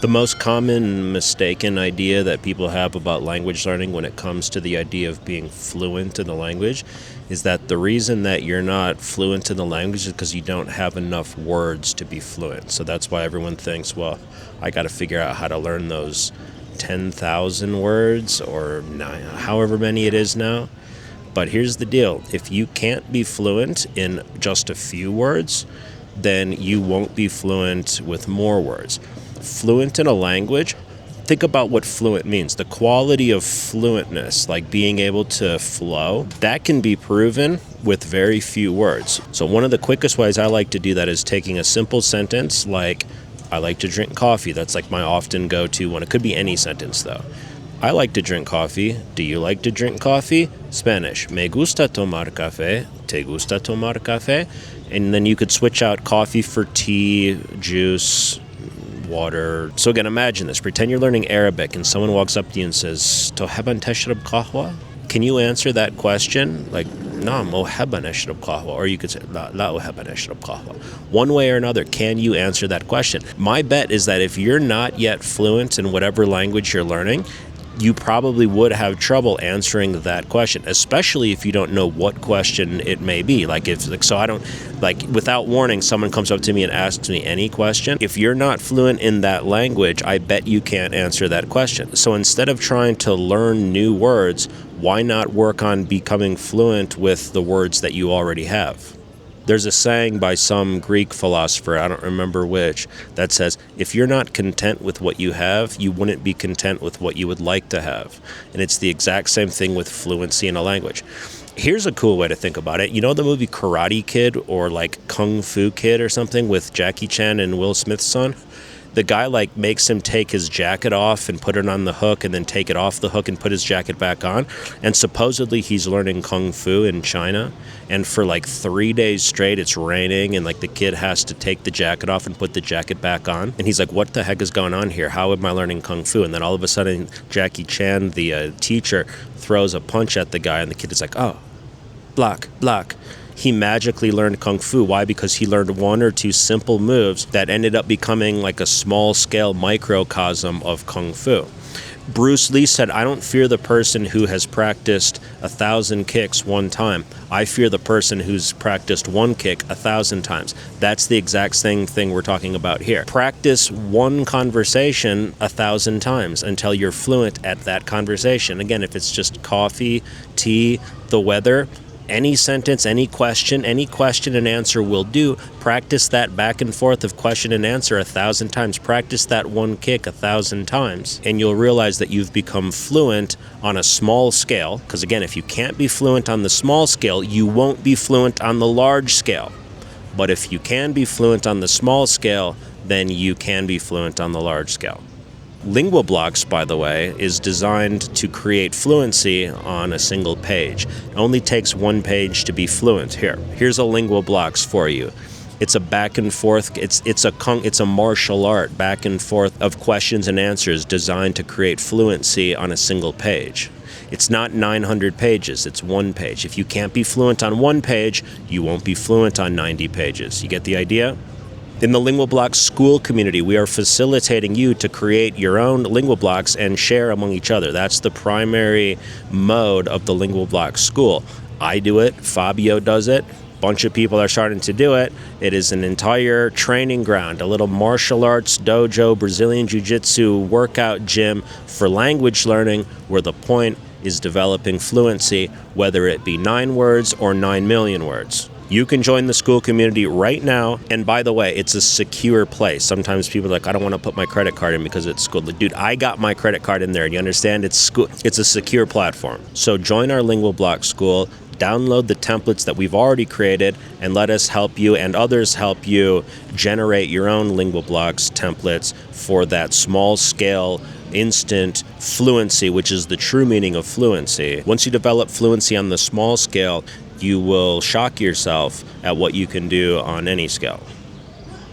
The most common mistaken idea that people have about language learning when it comes to the idea of being fluent in the language is that the reason that you're not fluent in the language is because you don't have enough words to be fluent. So that's why everyone thinks, well, I got to figure out how to learn those 10,000 words or however many it is now. But here's the deal. If you can't be fluent in just a few words, then you won't be fluent with more words. Fluent in a language, think about what fluent means. The quality of fluentness, like being able to flow, that can be proven with very few words. So one of the quickest ways I like to do that is taking a simple sentence like, I like to drink coffee. That's like my often go-to one. It could be any sentence though. I like to drink coffee. Do you like to drink coffee? Spanish. Me gusta tomar café. Te gusta tomar café? And then you could switch out coffee for tea, juice, water. So again, imagine this. Pretend you're learning Arabic and someone walks up to you and says, "Tohaban tashrab qahwa?" Can you answer that question? Like, "Naam, uhibban ashrab qahwa." Or you could say, "La uhibban ashrab qahwa." One way or another, can you answer that question? My bet is that if you're not yet fluent in whatever language you're learning, you probably would have trouble answering that question, especially if you don't know what question it may be. Without warning, someone comes up to me and asks me any question. If you're not fluent in that language, I bet you can't answer that question. So instead of trying to learn new words, why not work on becoming fluent with the words that you already have? There's a saying by some Greek philosopher, I don't remember which, that says, if you're not content with what you have, you wouldn't be content with what you would like to have. And it's the exact same thing with fluency in a language. Here's a cool way to think about it. You know the movie Karate Kid or like Kung Fu Kid or something with Jackie Chan and Will Smith's son? The guy makes him take his jacket off and put it on the hook and then take it off the hook and put his jacket back on. And supposedly he's learning Kung Fu in China. And for 3 days straight, it's raining and the kid has to take the jacket off and put the jacket back on. And he's like, what the heck is going on here? How am I learning Kung Fu? And then all of a sudden, Jackie Chan, the teacher, throws a punch at the guy and the kid is like, oh, block. He magically learned Kung Fu. Why? Because he learned one or two simple moves that ended up becoming like a small-scale microcosm of Kung Fu. Bruce Lee said, I don't fear the person who has practiced 1,000 kicks one time. I fear the person who's practiced one kick 1,000 times. That's the exact same thing we're talking about here. Practice one conversation 1,000 times until you're fluent at that conversation. Again, if it's just coffee, tea, the weather, any sentence, any question and answer will do. Practice that back and forth of question and answer 1,000 times. Practice that one kick 1,000 times. And you'll realize that you've become fluent on a small scale. Because again, if you can't be fluent on the small scale, you won't be fluent on the large scale. But if you can be fluent on the small scale, then you can be fluent on the large scale. Lingua Blocks, by the way, is designed to create fluency on a single page. It only takes one page to be fluent. Here's a Lingua Blocks for you. It's a back and forth, it's a martial art back and forth of questions and answers designed to create fluency on a single page. It's not 900 pages, it's one page. If you can't be fluent on one page, you won't be fluent on 90 pages. You get the idea? In the Lingua Blocks school community, we are facilitating you to create your own Lingua Blocks and share among each other. That's the primary mode of the Lingua Blocks school. I do it, Fabio does it, a bunch of people are starting to do it. It is an entire training ground, a little martial arts dojo, Brazilian jiu-jitsu workout gym for language learning, where the point is developing fluency, whether it be 9 words or 9 million words. You can join the school community right now. And by the way, it's a secure place. Sometimes people are like, I don't want to put my credit card in because it's school. Dude, I got my credit card in there. You understand? It's school. It's a secure platform. So join our Lingua Blocks school. Download the templates that we've already created and let us help you and others help you generate your own Lingua Blocks templates for that small scale instant fluency, which is the true meaning of fluency. Once you develop fluency on the small scale, you will shock yourself at what you can do on any scale.